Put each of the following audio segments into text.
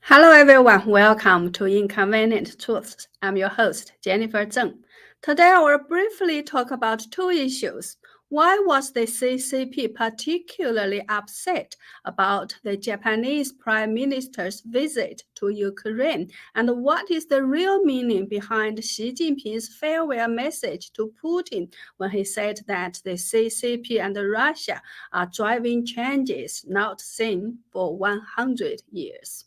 Hello everyone, welcome to Inconvenient Truths. I'm your host, Jennifer Zeng. Today I will briefly talk about two issues. Why was the CCP particularly upset about the Japanese Prime Minister's visit to Ukraine? And what is the real meaning behind Xi Jinping's farewell message to Putin when he said that the CCP and Russia are driving changes not seen for 100 years?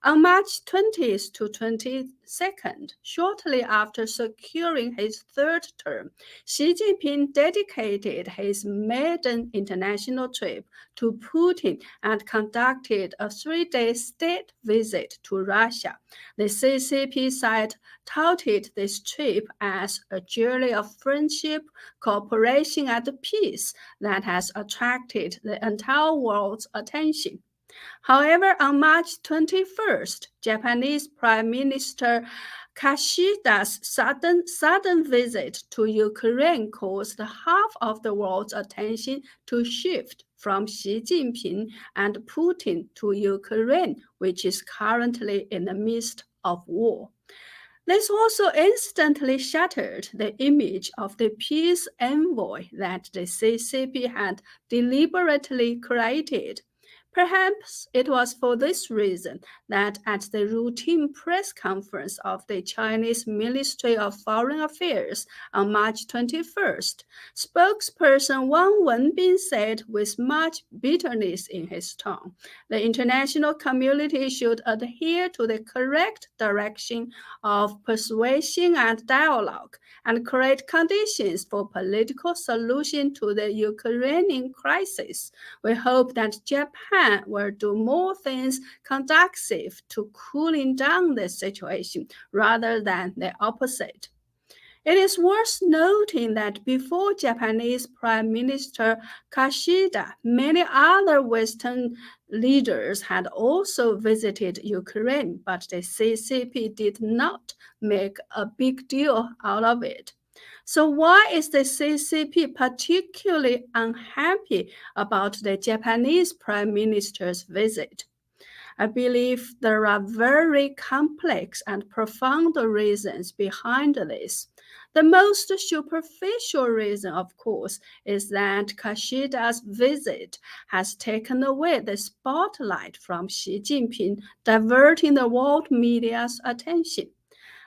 On March 20th to 22nd, shortly after securing his third term, Xi Jinping dedicated his maiden international trip to Putin and conducted a three-day state visit to Russia. The CCP side touted this trip as a journey of friendship, cooperation, and peace that has attracted the entire world's attention. However, on March 21st, Japanese Prime Minister Kishida's sudden visit to Ukraine caused half of the world's attention to shift from Xi Jinping and Putin to Ukraine, which is currently in the midst of war. This also instantly shattered the image of the peace envoy that the CCP had deliberately created. Perhaps it was for this reason that at the routine press conference of the Chinese Ministry of Foreign Affairs on March 21st, spokesperson Wang Wenbin said with much bitterness in his tone, the international community should adhere to the correct direction of persuasion and dialogue and create conditions for political solution to the Ukrainian crisis. We hope that Japan will do more things conducive to cooling down the situation rather than the opposite. It is worth noting that before Japanese Prime Minister Kishida, many other Western leaders had also visited Ukraine, but the CCP did not make a big deal out of it. So why is the CCP particularly unhappy about the Japanese Prime Minister's visit? I believe there are very complex and profound reasons behind this. The most superficial reason, of course, is that Kishida's visit has taken away the spotlight from Xi Jinping, diverting the world media's attention.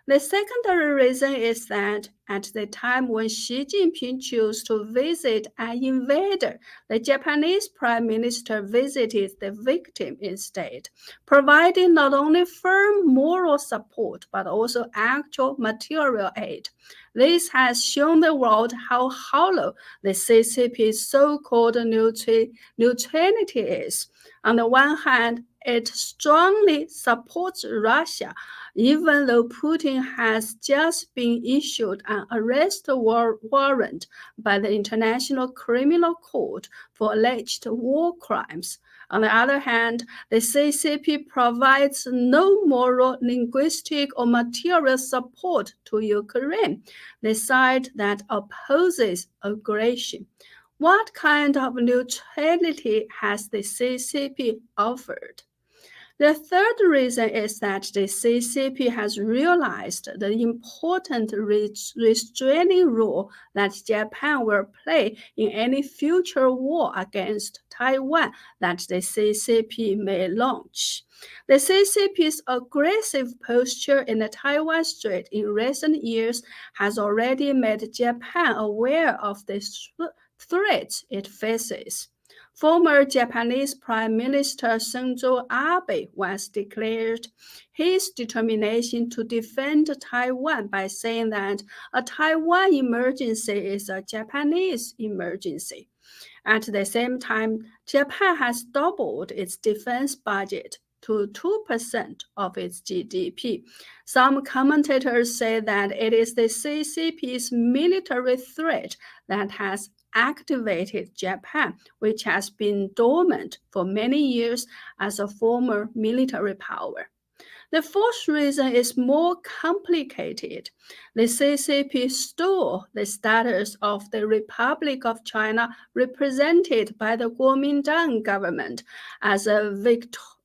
The secondary reason is that at the time when Xi Jinping chose to visit an invader, the Japanese Prime Minister visited the victim instead, providing not only firm moral support but also actual material aid. This has shown the world how hollow the CCP's so-called neutrality is. On the one hand, it strongly supports Russia, even though Putin has just been issued an arrest warrant by the International Criminal Court for alleged war crimes. On the other hand, the CCP provides no moral, linguistic, or material support to Ukraine, the side that opposes aggression. What kind of neutrality has the CCP offered? The third reason is that the CCP has realized the important restraining role that Japan will play in any future war against Taiwan that the CCP may launch. The CCP's aggressive posture in the Taiwan Strait in recent years has already made Japan aware of the threats it faces. Former Japanese Prime Minister Shinzo Abe once declared his determination to defend Taiwan by saying that a Taiwan emergency is a Japanese emergency. At the same time, Japan has doubled its defense budget to 2% of its GDP. Some commentators say that it is the CCP's military threat that has activated Japan, which has been dormant for many years as a former military power. The fourth reason is more complicated. The CCP stole the status of the Republic of China represented by the Kuomintang government as a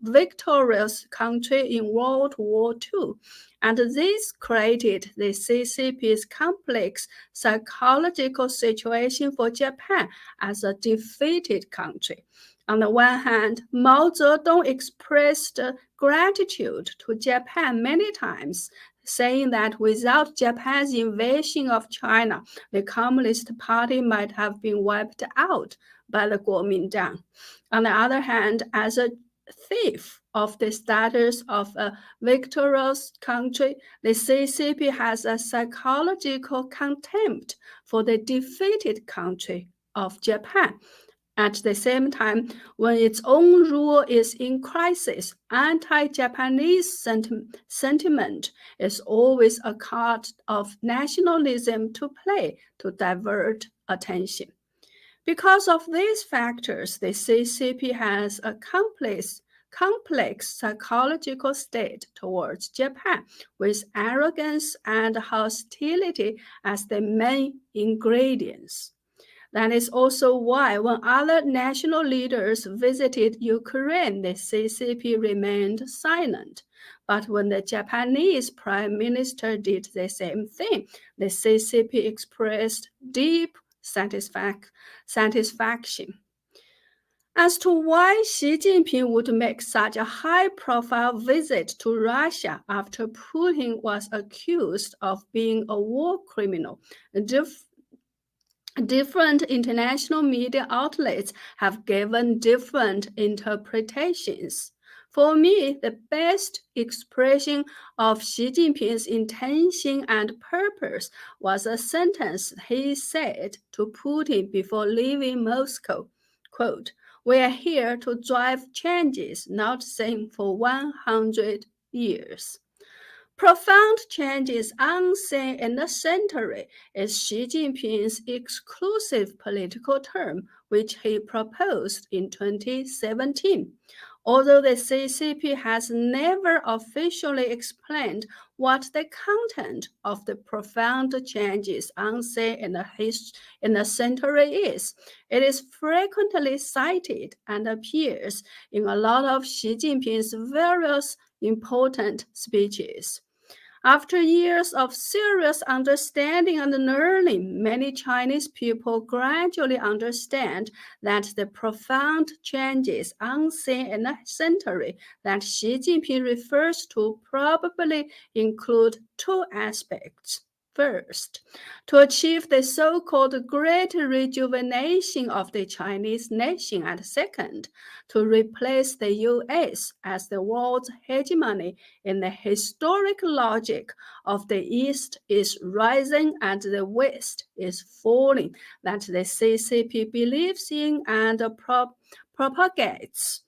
victorious country in World War II, and this created the CCP's complex psychological situation for Japan as a defeated country. On the one hand, Mao Zedong expressed gratitude to Japan many times, saying that without Japan's invasion of China, the Communist Party might have been wiped out by the Kuomintang. On the other hand, as a thief of the status of a victorious country, the CCP has a psychological contempt for the defeated country of Japan. At the same time, when its own rule is in crisis, anti-Japanese sentiment is always a card of nationalism to play to divert attention. Because of these factors, the CCP has a complex psychological state towards Japan, with arrogance and hostility as the main ingredients. That is also why when other national leaders visited Ukraine, the CCP remained silent. But when the Japanese prime minister did the same thing, the CCP expressed deep satisfaction. As to why Xi Jinping would make such a high-profile visit to Russia after Putin was accused of being a war criminal, different international media outlets have given different interpretations. For me, the best expression of Xi Jinping's intention and purpose was a sentence he said to Putin before leaving Moscow. Quote, "We are here to drive changes not seen for 100 years." Profound changes unseen in a century is Xi Jinping's exclusive political term, which he proposed in 2017. Although the CCP has never officially explained what the content of the profound changes unseen in a century is, it is frequently cited and appears in a lot of Xi Jinping's various important speeches. After years of serious understanding and learning, many Chinese people gradually understand that the profound changes unseen in a century that Xi Jinping refers to probably include two aspects. First, to achieve the so-called great rejuvenation of the Chinese nation, and second, to replace the U.S. as the world's hegemony in the historic logic of the East is rising and the West is falling that the CCP believes in and propagates.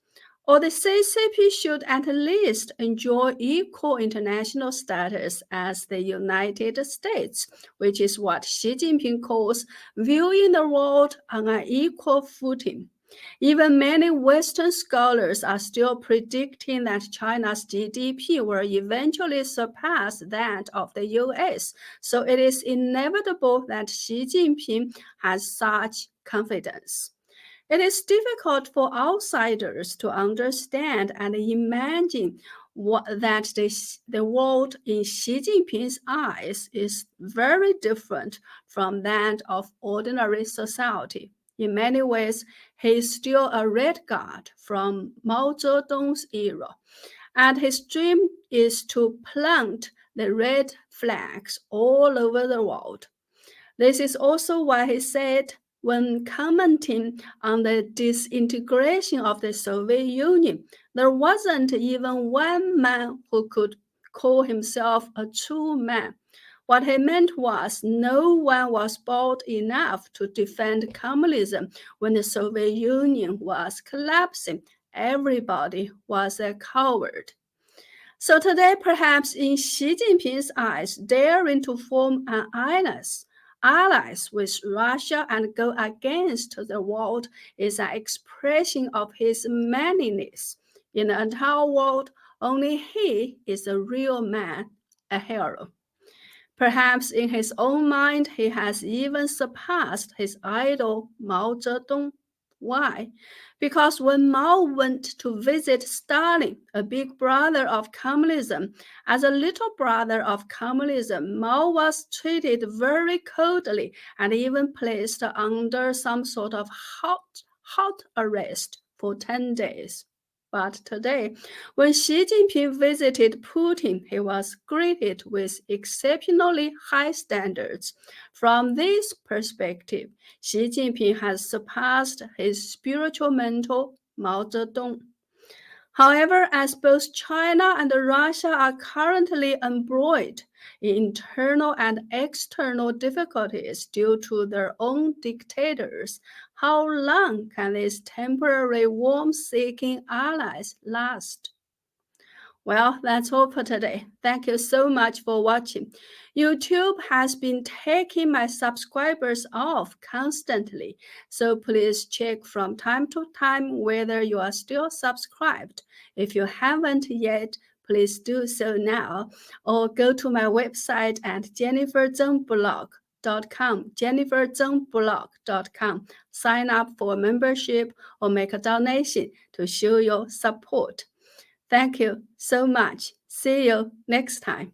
Or the CCP should at least enjoy equal international status as the United States, which is what Xi Jinping calls viewing the world on an equal footing. Even many Western scholars are still predicting that China's GDP will eventually surpass that of the US, so it is inevitable that Xi Jinping has such confidence. It is difficult for outsiders to understand and imagine that the world in Xi Jinping's eyes is very different from that of ordinary society. In many ways, he is still a red guard from Mao Zedong's era, and his dream is to plant the red flags all over the world. This is also why he said, when commenting on the disintegration of the Soviet Union, there wasn't even one man who could call himself a true man. What he meant was no one was bold enough to defend communism when the Soviet Union was collapsing. Everybody was a coward. So today, perhaps in Xi Jinping's eyes, daring to form an allies with Russia and go against the world is an expression of his manliness. In the entire world, only he is a real man, a hero. Perhaps in his own mind, he has even surpassed his idol Mao Zedong. Why? Because when Mao went to visit Stalin, a big brother of communism, as a little brother of communism, Mao was treated very coldly and even placed under some sort of hot arrest for 10 days. But today, when Xi Jinping visited Putin, he was greeted with exceptionally high standards. From this perspective, Xi Jinping has surpassed his spiritual mentor, Mao Zedong. However, as both China and Russia are currently embroiled in internal and external difficulties due to their own dictators, how long can these temporary warmth-seeking allies last? Well, that's all for today. Thank you so much for watching. YouTube has been taking my subscribers off constantly, so please check from time to time whether you are still subscribed. If you haven't yet, please do so now, or go to my website at jenniferzengblog.com, jenniferzengblog.com. Sign up for a membership or make a donation to show your support. Thank you so much. See you next time.